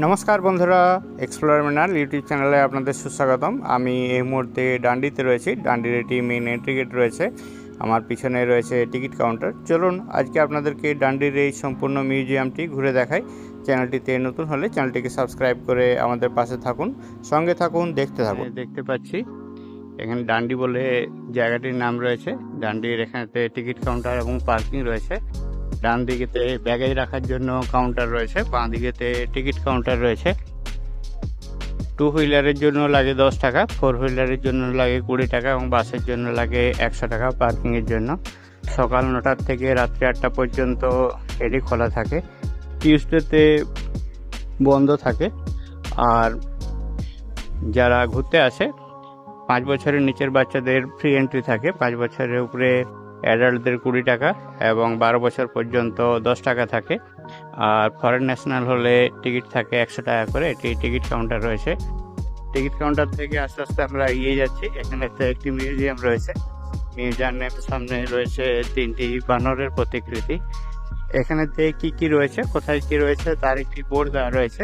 নমস্কার বন্ধুরা, এক্সপ্লোরার মিনার ইউটিউব চ্যানেলে আপনাদের সুস্বাগতম। আমি এই মুহূর্তে ডান্ডিতে রয়েছি। ডান্ডির একটি মেইন এন্ট্রি গেট রয়েছে, আমার পিছনে রয়েছে টিকিট কাউন্টার। চলুন আজকে আপনাদেরকে ডান্ডির এই সম্পূর্ণ মিউজিয়ামটি ঘুরে দেখাই। চ্যানেলটিতে নতুন হলে চ্যানেলটিকে সাবস্ক্রাইব করে আমাদের পাশে থাকুন, সঙ্গে থাকুন, দেখতে থাকুন। দেখতে পাচ্ছি এখানে ডান্ডি বলে জায়গাটির নাম রয়েছে। ডান্ডির এখানেতে টিকিট কাউন্টার এবং পার্কিং রয়েছে। ডান দিকেতে ব্যাগেজ রাখার জন্য কাউন্টার রয়েছে, বাঁ দিকেতে টিকিট কাউন্টার রয়েছে। 2 হুইলারের জন্য লাগে 10 টাকা, 4 হুইলারের জন্য লাগে 20 টাকা এবং বাসের জন্য লাগে 100 টাকা পার্কিংয়ের জন্য। সকাল 9টার থেকে রাত্রি 8টা পর্যন্ত এটি খোলা থাকে। টিউসডেতে বন্ধ থাকে। আর যারা ঘুরতে আসে 5 বছরের নিচের বাচ্চাদের ফ্রি এন্ট্রি থাকে, 5 বছরের উপরে অ্যাডাল্টদের 20 টাকা এবং 12 বছর পর্যন্ত 10 টাকা থাকে। আর ফরেন ন্যাশনাল হলে টিকিট থাকে 100 টাকা করে। এটি টিকিট কাউন্টার রয়েছে। টিকিট কাউন্টার থেকে আস্তে আস্তে আমরা এগিয়ে যাচ্ছি। এখানে একটি মিউজিয়াম রয়েছে। মিউজিয়ামের সামনে রয়েছে 3টি বানরের প্রতিকৃতি। এখানেতে কি রয়েছে, কোথায় কি রয়েছে তার একটি বোর্ড দেওয়া রয়েছে।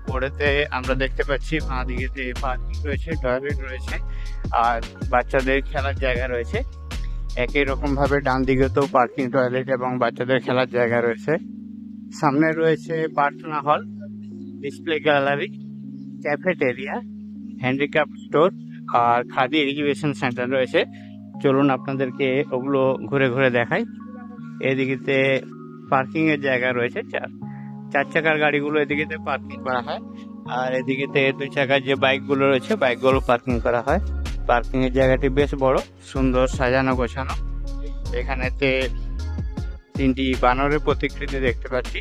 বোর্ডেতে আমরা দেখতে পাচ্ছি বাঁ দিকে পার্কিং রয়েছে, টয়লেট রয়েছে আর বাচ্চাদের খেলার জায়গা রয়েছে। একই রকম ভাবে ডান দিকেতেও পার্কিং, টয়লেট এবং বাচ্চাদের খেলার জায়গা রয়েছে। সামনে রয়েছে প্রার্থনা hall, display gallery, cafeteria, handicraft store আর খাদি এক্সিবিশন সেন্টার রয়েছে। চলুন আপনাদেরকে ওগুলো ঘুরে ঘুরে দেখাই। এদিকেতে পার্কিং এর জায়গা রয়েছে, 4 চাকার গাড়িগুলো এদিকেতে পার্কিং করা হয়। আর এদিকেতে 2 চাকার যে বাইকগুলো রয়েছে, বাইকগুলো পার্কিং করা হয়। পার্কিং এর জায়গাটি বেশ বড়, সুন্দর সাজানো গোছানো। এখানেতে 3টি বানরের প্রতিকৃতি দেখতে পাচ্ছি।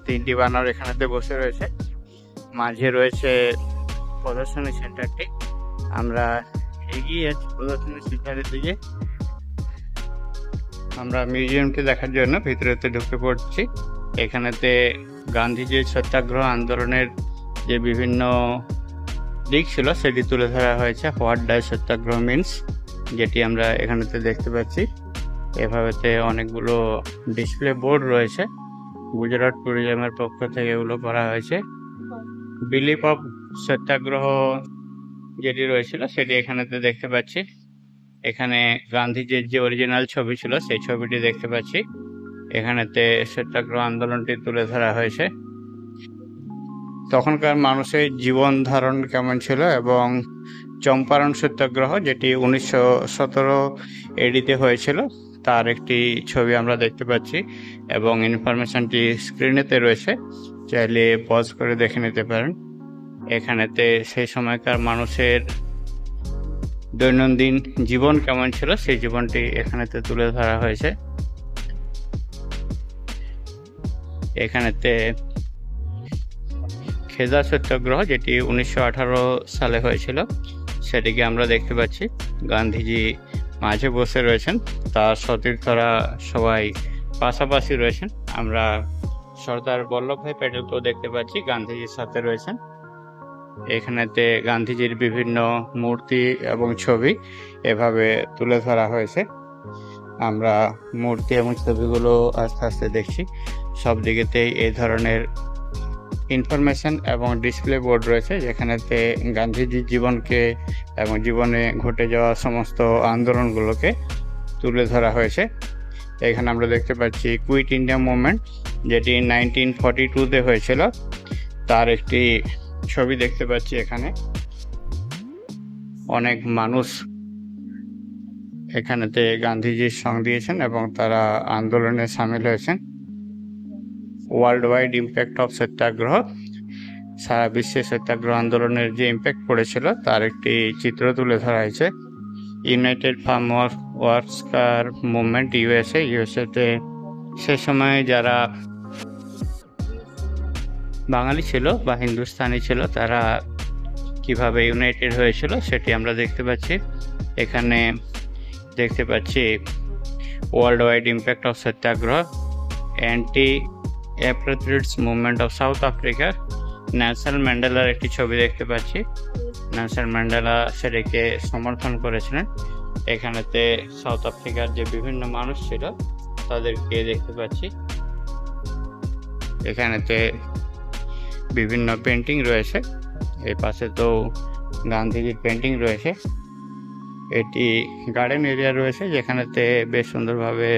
3টি বানর এখানেতে বসে রয়েছে। মাঝে রয়েছে প্রদর্শনী সেন্টারটি। আমরা এগিয়ে যাচ্ছি প্রদর্শনী সেন্টারের দিকে। আমরা মিউজিয়ামটি দেখার জন্য ভিতরেতে ঢুকে পড়ছি। এখানেতে গান্ধীজির সত্যাগ্রহ আন্দোলনের যে বিভিন্ন দিক ছিল সেটি তুলে ধরা হয়েছে। হোয়াট ডাজ সত্যাগ্রহ মিনস, যেটি আমরা এখানেতে দেখতে পাচ্ছি। এভাবেতে অনেকগুলো ডিসপ্লে বোর্ড রয়েছে। গুজরাট ট্যুরিজমের পক্ষ থেকে এগুলো করা হয়েছে। বিলিপ অফ সত্যাগ্রহ যেটি রয়েছিল সেটি এখানেতে দেখতে পাচ্ছি। এখানে গান্ধীজির যে অরিজিনাল ছবি ছিল সেই ছবিটি দেখতে পাচ্ছি। এখানেতে সত্যাগ্রহ আন্দোলনটি তুলে ধরা হয়েছে। তখনকার মানুষের জীবন ধারণ কেমন ছিল এবং চম্পারণ সত্যাগ্রহ যেটি 1917 এডিতে হয়েছিল তার একটি ছবি আমরা দেখতে পাচ্ছি এবং ইনফরমেশনটি স্ক্রিনেতে রয়েছে, চাইলে পজ করে দেখে নিতে পারেন। এখানেতে সেই সময়কার মানুষের দৈনন্দিন জীবন কেমন ছিল সেই জীবনটি এখানেতে তুলে ধরা হয়েছে। এখানেতে খেজা সত্যাগ্রহ যেটি 1918 সালে হয়েছিল সেটিকে আমরা দেখতে পাচ্ছি। গান্ধীজি মাঝে বসে রয়েছেন, তার সতীর্থরা সবাই পাশাপাশি রয়েছেন। আমরা সর্দার বল্লভভাই প্যাটেলকেও দেখতে পাচ্ছি, গান্ধীজির সাথে রয়েছেন। এখানেতে গান্ধীজির বিভিন্ন মূর্তি এবং ছবি এভাবে তুলে ধরা হয়েছে। আমরা মূর্তি এবং ছবিগুলো আস্তে আস্তে দেখছি। সব দিকেতেই এই ধরনের ইনফরমেশন এবং ডিসপ্লে বোর্ড রয়েছে, যেখানেতে গান্ধীজির জীবনকে এবং জীবনে ঘটে যাওয়া সমস্ত আন্দোলনগুলোকে তুলে ধরা হয়েছে। এখানে আমরা দেখতে পাচ্ছি কুইট ইন্ডিয়া মুভমেন্ট যেটি 1942-তে হয়েছিল, তার একটি ছবি দেখতে পাচ্ছি। এখানে অনেক মানুষ এখানেতে গান্ধীজির সঙ্গ দিয়েছেন এবং তারা আন্দোলনে সামিল হয়েছেন। ওয়ার্ল্ড ওয়াইড ইম্প্যাক্ট অফ সত্যাগ্রহ, সারা বিশ্বে সত্যাগ্রহ আন্দোলনের যে ইম্প্যাক্ট পড়েছিল তার একটি চিত্র তুলে ধরা হয়েছে। ইউনাইটেড ফার্ম ওয়ার্কার মুভমেন্ট ইউএসএতে সে সময় যারা বাঙালি ছিল বা হিন্দুস্তানি ছিল তারা কিভাবে ইউনাইটেড হয়েছিল সেটি আমরা দেখতে পাচ্ছি। এখানে দেখতে পাচ্ছি world wide impact of satyagraha, anti apartheid movement of south Africa, Nelson ম্যান্ডেলার একটি ছবি দেখতে পাচ্ছি। নেলসন ম্যান্ডেলা সেটাকে সমর্থন করেছিলেন। এখানেতে সাউথ আফ্রিকার যে বিভিন্ন মানুষ ছিল তাদেরকে দেখতে পাচ্ছি। এখানেতে বিভিন্ন পেন্টিং রয়েছে। এই পাশে তো গান্ধীজির পেন্টিং রয়েছে। এটি গার্ডেন এরিয়া রয়েছে, যেখানেতে বেশ সুন্দরভাবে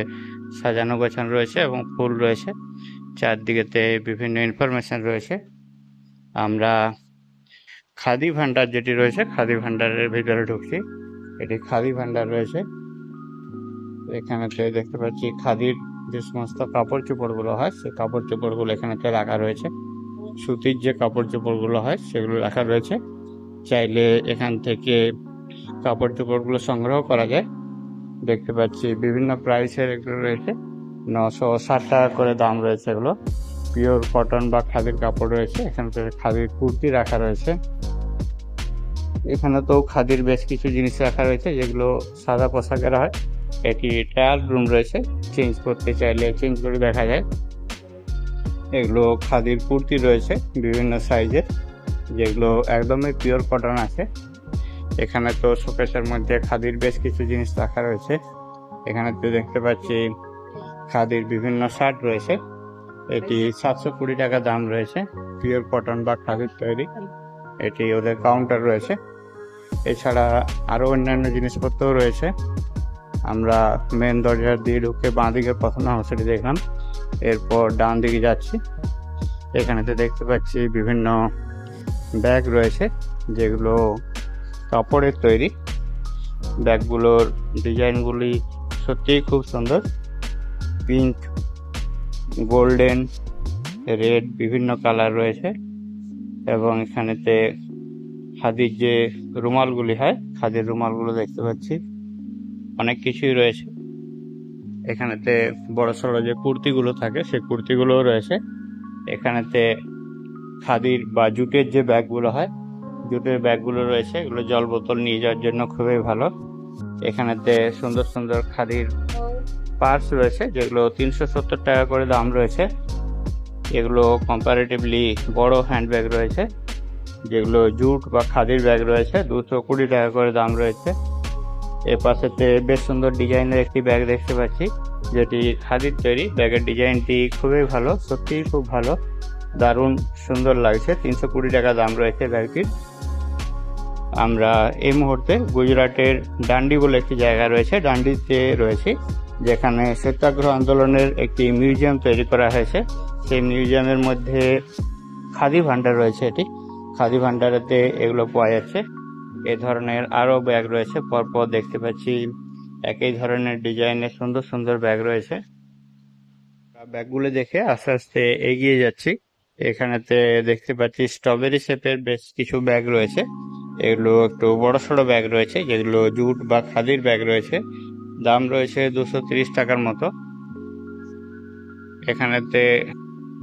সাজানো গোছানো রয়েছে এবং ফুল রয়েছে। চারদিকেতে বিভিন্ন ইনফরমেশন রয়েছে। আমরা খাদি ভান্ডার যেটি রয়েছে, খাদি ভান্ডারের ভিতরে ঢুকছি। এটি খাদি ভান্ডার রয়েছে। এখানেতে দেখতে পাচ্ছি খাদির যে সমস্ত কাপড় চোপড়গুলো হয়, সেই কাপড় চোপড়গুলো এখানেতে রাখা রয়েছে। সুতির যে কাপড় চোপড়গুলো হয় সেগুলো রাখা রয়েছে। চাইলে এখান থেকে কাপড় চোপড়গুলো সংগ্রহ করা যায়। দেখতে পাচ্ছি বিভিন্ন প্রাইসের এগুলো রয়েছে। 960 টাকা করে দাম রয়েছে এগুলো। পিওর কটন বা খাদির কাপড় রয়েছে। এখানে তো খাদির কুর্তি রাখা রয়েছে। এখানে তো খাদির বেশ কিছু জিনিস রাখা রয়েছে, যেগুলো সাদা পোশাকের হয়। এটি ট্রায়াল রুম রয়েছে, চেঞ্জ করতে চাইলে চেঞ্জ করে দেখা যায়। এগুলো খাদির কুর্তি রয়েছে বিভিন্ন সাইজের, যেগুলো একদমই পিওর কটন আছে। এখানে তো শোকেসের মধ্যে খাদির বেশ কিছু জিনিস রাখা রয়েছে। এখানে তো দেখতে পাচ্ছি খাদির বিভিন্ন শার্ট রয়েছে। এটি 720 টাকা দাম রয়েছে, পিওর কটন বা খাদির তৈরি। এটি ওদের কাউন্টার রয়েছে। এছাড়া আরও অন্যান্য জিনিসপত্রও রয়েছে। আমরা মেন দরজার দিয়ে ঢুকে বাঁ দিকের প্রথম অংশটি দেখলাম, এরপর ডান দিকে যাচ্ছি। এখানেতে দেখতে পাচ্ছি বিভিন্ন ব্যাগ রয়েছে, যেগুলো কাপড়ের তৈরি। ব্যাগগুলোর ডিজাইনগুলি সত্যিই খুব সুন্দর। পিঙ্ক, গোল্ডেন, রেড বিভিন্ন কালার রয়েছে। এবং এখানেতে খাদির যে রুমালগুলি হয়, খাদির রুমালগুলো দেখতে পাচ্ছি। অনেক কিছুই রয়েছে। এখানেতে বড় সড়ো যে কুর্তিগুলো থাকে, সেই কুর্তিগুলোও রয়েছে। এখানেতে খাদির বা জুটের যে ব্যাগগুলো হয়, জুটের ব্যাগগুলো রয়েছে। এগুলো জল বোতল নিয়ে যাওয়ার জন্য খুবই ভালো। এখানেতে সুন্দর সুন্দর খাদির পার্স রয়েছে, যেগুলো 370 টাকা করে দাম রয়েছে। এগুলো কম্পারেটিভলি বড় হ্যান্ড ব্যাগ রয়েছে। যেগুলো জুট বা খাদির ব্যাগ রয়েছে, 220 টাকা করে দাম রয়েছে। এর পাশেতে বেশ সুন্দর ডিজাইনের একটি ব্যাগ দেখতে পাচ্ছি, যেটি খাদির তৈরি। ব্যাগের ডিজাইনটি খুবই ভালো, সত্যিই খুব ভালো, দারুণ সুন্দর লাগছে। 320 টাকা দাম রয়েছে ব্যাগটির। আমরা এই মুহূর্তে গুজরাটের ডান্ডি বলে একটি জায়গা রয়েছে, ডান্ডিতে রয়েছি, যেখানে সত্যাগ্রহ আন্দোলনের একটি মিউজিয়াম তৈরি করা হয়েছে। সেই মিউজিয়ামের মধ্যে খাদি ভান্ডার রয়েছে। এটি খাদি ভান্ডারেতে এগুলো পাওয়া যাচ্ছে। এ ধরনের আরও ব্যাগ রয়েছে, পরপর দেখতে পাচ্ছি একই ধরনের ডিজাইনের সুন্দর সুন্দর ব্যাগ রয়েছে। ব্যাগগুলো দেখে আস্তে আস্তে এগিয়ে যাচ্ছি। এখানেতে দেখতে পাচ্ছি স্ট্রবেরি শেপের বেশ কিছু ব্যাগ রয়েছে। এগুলো একটু বড় সড়ো ব্যাগ রয়েছে, যেগুলো জুট বা খাদির ব্যাগ রয়েছে। দাম রয়েছে 230 টাকার মতো। এখানেতে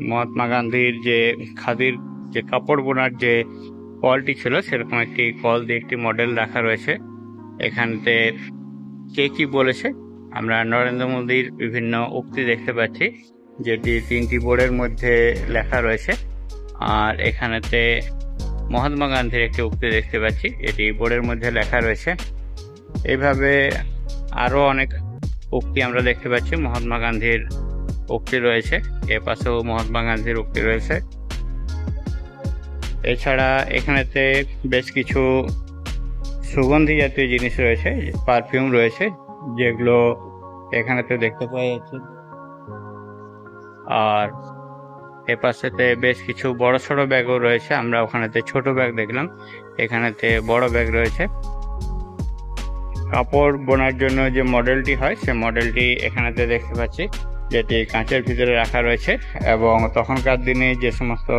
মহাত্মা গান্ধীর যে খাদির যে কাপড় বোনার যে কলটি ছিল, সেরকম একটি কল দিয়ে একটি মডেল রাখা রয়েছে। এখানেতে কে কি বলেছে, আমরা নরেন্দ্র মোদীর বিভিন্ন উক্তি দেখতে পাচ্ছি, যেটি 3টি বোর্ডের মধ্যে লেখা রয়েছে। আর এখানেতে মহাত্মা গান্ধীর একটি উক্তি দেখতে পাচ্ছি, এটি বোর্ডের মধ্যে লেখা রয়েছে। এইভাবে আরও অনেক উক্তি আমরা দেখতে পাচ্ছি। মহাত্মা গান্ধীর উক্তি রয়েছে, এ পাশেও মহাত্মা গান্ধীর উক্তি রয়েছে। এছাড়া এখানেতে বেশ কিছু সুগন্ধি জাতীয় জিনিস রয়েছে, পারফিউম রয়েছে, যেগুলো এখানেতে দেখতে পাওয়া যাচ্ছে। আর এ পাশেতে বেশ কিছু বড় সড়ো ব্যাগও রয়েছে। আমরা ওখানেতে ছোট ব্যাগ দেখলাম, এখানেতে বড় ব্যাগ রয়েছে। কাপড় বোনার জন্য যে মডেলটি হয়, সে মডেলটি এখানেতে দেখতে পাচ্ছি, যেটি কাঁচের ভিতরে রাখা রয়েছে। এবং তখনকার দিনে যে সমস্ত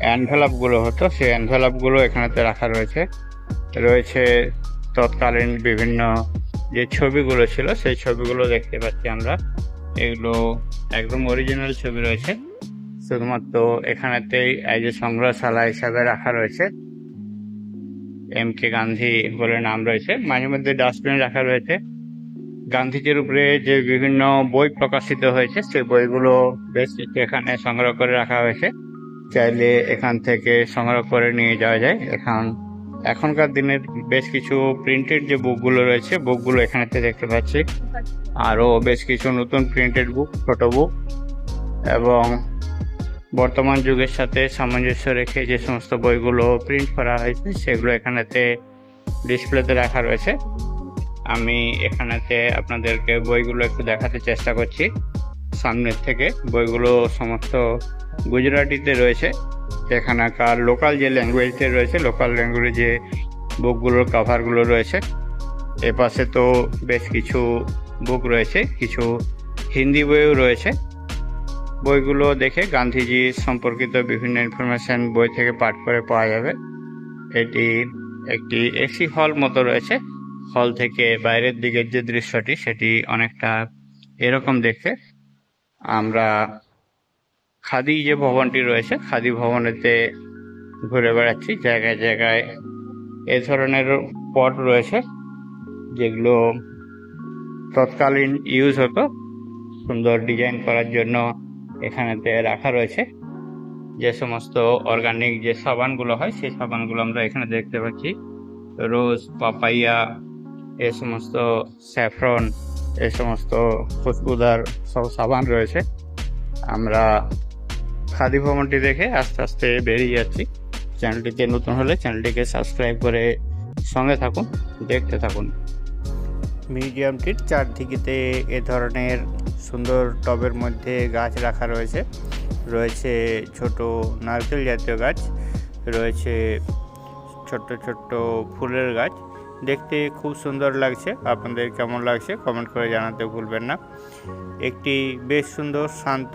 অ্যানভেলপগুলো হতো, সেই অ্যানভেলপগুলো এখানেতে রাখা রয়েছে। রয়েছে তৎকালীন বিভিন্ন যে ছবিগুলো ছিল, সেই ছবিগুলো দেখতে পাচ্ছি আমরা। এগুলো একদম অরিজিনাল ছবি রয়েছে। শুধুমাত্র এখানেতেই এই যে সংগ্রহশালা হিসাবে রাখা রয়েছে। MK গান্ধী বলে নাম রয়েছে। মাঝে মধ্যে ডাস্টবিন রাখা রয়েছে। গান্ধীজির উপরে যে বিভিন্ন বই প্রকাশিত হয়েছে, সেই বইগুলো বেশ কিছু এখানে সংগ্রহ করে রাখা হয়েছে। চাইলে এখান থেকে সংগ্রহ করে নিয়ে যাওয়া যায়। এখনকার দিনের বেশ কিছু প্রিন্টেড যে বুকগুলো রয়েছে, বুকগুলো এখানেতে দেখতে পাচ্ছি। আরও বেশ কিছু নতুন প্রিন্টেড বুক, ছোট বুক এবং বর্তমান যুগের সাথে সামঞ্জস্য রেখে যে সমস্ত বইগুলো প্রিন্ট করা হয়েছে সেগুলো এখানেতে ডিসপ্লেতে রাখা রয়েছে। আমি এখানেতে আপনাদেরকে বইগুলো একটু দেখাতে চেষ্টা করছি সামনের থেকে। বইগুলো সমস্ত গুজরাটিতে রয়েছে। এখানকার লোকাল যে ল্যাঙ্গুয়েজে রয়েছে, লোকাল ল্যাঙ্গুয়েজে বুকগুলোর কাভারগুলো রয়েছে। এপাশে তো বেশ কিছু বুক রয়েছে, কিছু হিন্দি বইও রয়েছে। বইগুলো দেখে গান্ধীজি সম্পর্কিত বিভিন্ন ইনফরমেশন বই থেকে পাঠ করে পাওয়া যাবে। এটি একটি এসি হল মতো রয়েছে। হল থেকে বাইরের দিকের যে দৃশ্যটি সেটি অনেকটা এরকম দেখতে। আমরা খাদি যে ভবনটি রয়েছে, খাদি ভবনেতে ঘুরে বেড়াচ্ছি। জায়গায় জায়গায় এ ধরনের পট রয়েছে যেগুলো তৎকালীন ইউজ হতো, সুন্দর ডিজাইন করার জন্য এখানেতে রাখা রয়েছে। যে সমস্ত অর্গানিক যে সাবানগুলো হয় সেই সাবানগুলো আমরা এখানে দেখতে পাচ্ছি। রোজ, পাপাইয়া, এ সমস্ত স্যাফরন, এ সমস্ত খুশবুদার সব সাবান রয়েছে। আমরা খাদি ভবনটি দেখে আস্তে আস্তে বেরিয়ে যাচ্ছি। চ্যানেলটিতে নতুন হলে চ্যানেলটিকে সাবস্ক্রাইব করে সঙ্গে থাকুন, দেখতে থাকুন। মিউজিয়ামটির চারদিকেতে এ ধরনের সুন্দর টবের মধ্যে গাছ রাখা রয়েছে। রয়েছে ছোট নারকেল জাতীয় গাছ, রয়েছে ছোট্ট ছোট্ট ফুলের গাছ। দেখতে খুব সুন্দর লাগছে। আপনাদের কেমন লাগছে কমেন্ট করে জানাতে ভুলবেন না। একটি বেশ সুন্দর শান্ত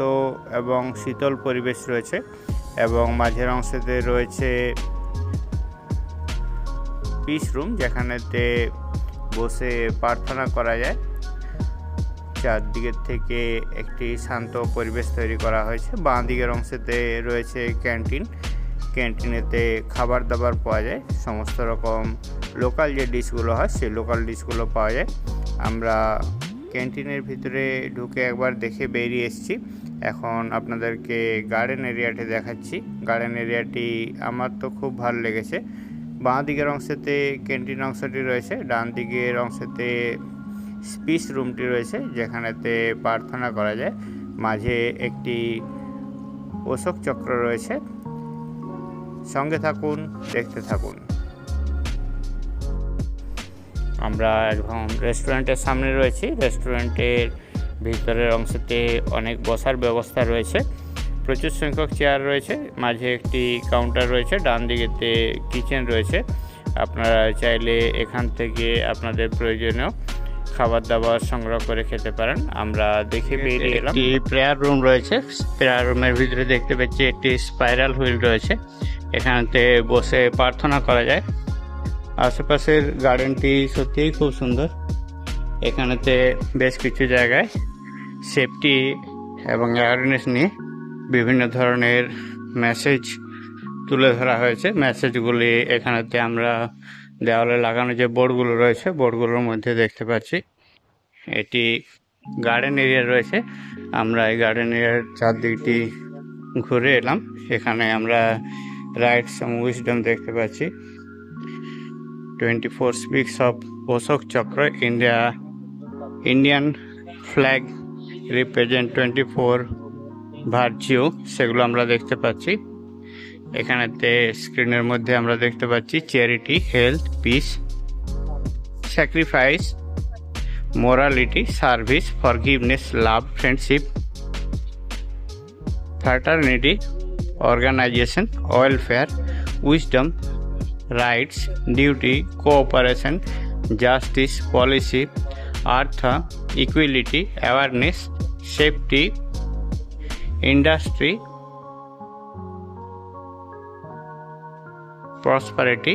এবং শীতল পরিবেশ রয়েছে এবং মাঝের অংশেতে রয়েছে পিস রুম, যেখানেতে বসে প্রার্থনা করা যায়। চারদিকের থেকে একটি শান্ত পরিবেশ তৈরি করা হয়েছে। বাঁ দিকের অংশেতে রয়েছে ক্যান্টিন। ক্যান্টিনেতে খাবার দাবার পাওয়া যায়, সমস্ত রকম লোকাল যে ডিশগুলো হয় সেই লোকাল ডিশগুলো পাওয়া যায়। আমরা ক্যান্টিনের ভিতরে ঢুকে একবার দেখে বেরিয়ে এসেছি। এখন আপনাদেরকে গার্ডেন এরিয়াটি দেখাচ্ছি। গার্ডেন এরিয়াটি আমার তো খুব ভালো লেগেছে। বাঁ দিকের অংশেতে ক্যান্টিন অংশটি রয়েছে, ডান দিকের অংশেতে স্পিচ রুমটি রয়েছে যেখানেতে প্রার্থনা করা যায়। মাঝে একটি অশোক চক্র রয়েছে। সঙ্গে থাকুন, দেখতে থাকুন। আমরা এখন রেস্টুরেন্টের সামনে রয়েছি। রেস্টুরেন্টের ভিতরের অংশতে অনেক বসার ব্যবস্থা রয়েছে, প্রচুর সংখ্যক চেয়ার রয়েছে। মাঝে একটি কাউন্টার রয়েছে, ডান দিকেতে কিচেন রয়েছে। আপনারা চাইলে এখান থেকে আপনাদের প্রয়োজনীয় খাবার দাবার সংগ্রহ করে খেতে পারেন। আমরা দেখে বেরিয়ে এলাম। একটি প্রেয়ার রুম রয়েছে। প্রেয়ার রুমের ভিতরে দেখতে পাচ্ছি একটি স্পাইরাল হুইল রয়েছে, এখানেতে বসে প্রার্থনা করা যায়। আশেপাশের গার্ডেনটি সত্যিই খুব সুন্দর। এখানেতে বেশ কিছু জায়গায় সেফটি এবং অ্যাওয়ারনেস নিয়ে বিভিন্ন ধরনের মেসেজ তুলে ধরা হয়েছে। মেসেজগুলি এখানেতে আমরা দেওয়ালে লাগানো যে বোর্ডগুলো রয়েছে বোর্ডগুলোর মধ্যে দেখতে পাচ্ছি। এটি গার্ডেন এরিয়া রয়েছে। আমরা এই গার্ডেন এরিয়ার চারদিকটি ঘুরে এলাম। এখানে আমরা রাইটস এবং উইজডম দেখতে পাচ্ছি। 24 speaks of অশোক চক্র। ইন্ডিয়ান ফ্ল্যাগ রিপ্রেজেন্ট 24 ভার্চিউ, সেগুলো আমরা দেখতে পাচ্ছি। এখানেতে স্ক্রিনের মধ্যে আমরা দেখতে পাচ্ছি charity, health, peace, sacrifice, morality, service, forgiveness, love, friendship, fraternity, organisation, welfare, wisdom, rights, duty, cooperation, justice, policy, earth, equality, awareness, safety, industry, prosperity.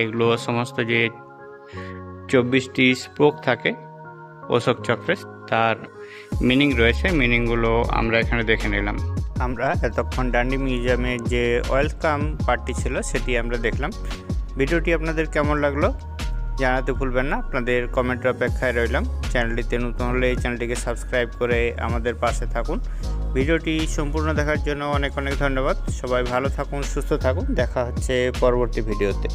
এগুলো সমস্ত যে 24টি স্পোক থাকে অশোক চক্রে তার মিনিং রয়েছে। মিনিংগুলো আমরা এখানে দেখে নিলাম। আমরা এতক্ষণ ডান্ডি মিউজিয়ামের যে ওয়েলকাম পার্টটি ছিল সেটি আমরা দেখলাম। ভিডিওটি আপনাদের কেমন লাগলো জানাতে ভুলবেন না। আপনাদের কমেন্টের অপেক্ষায় রইলাম। চ্যানেলটিতে নতুন হলে এই চ্যানেলটিকে সাবস্ক্রাইব করে আমাদের পাশে থাকুন। ভিডিওটি সম্পূর্ণ দেখার জন্য অনেক অনেক ধন্যবাদ। সবাই ভালো থাকুন, সুস্থ থাকুন। দেখা হচ্ছে পরবর্তী ভিডিওতে।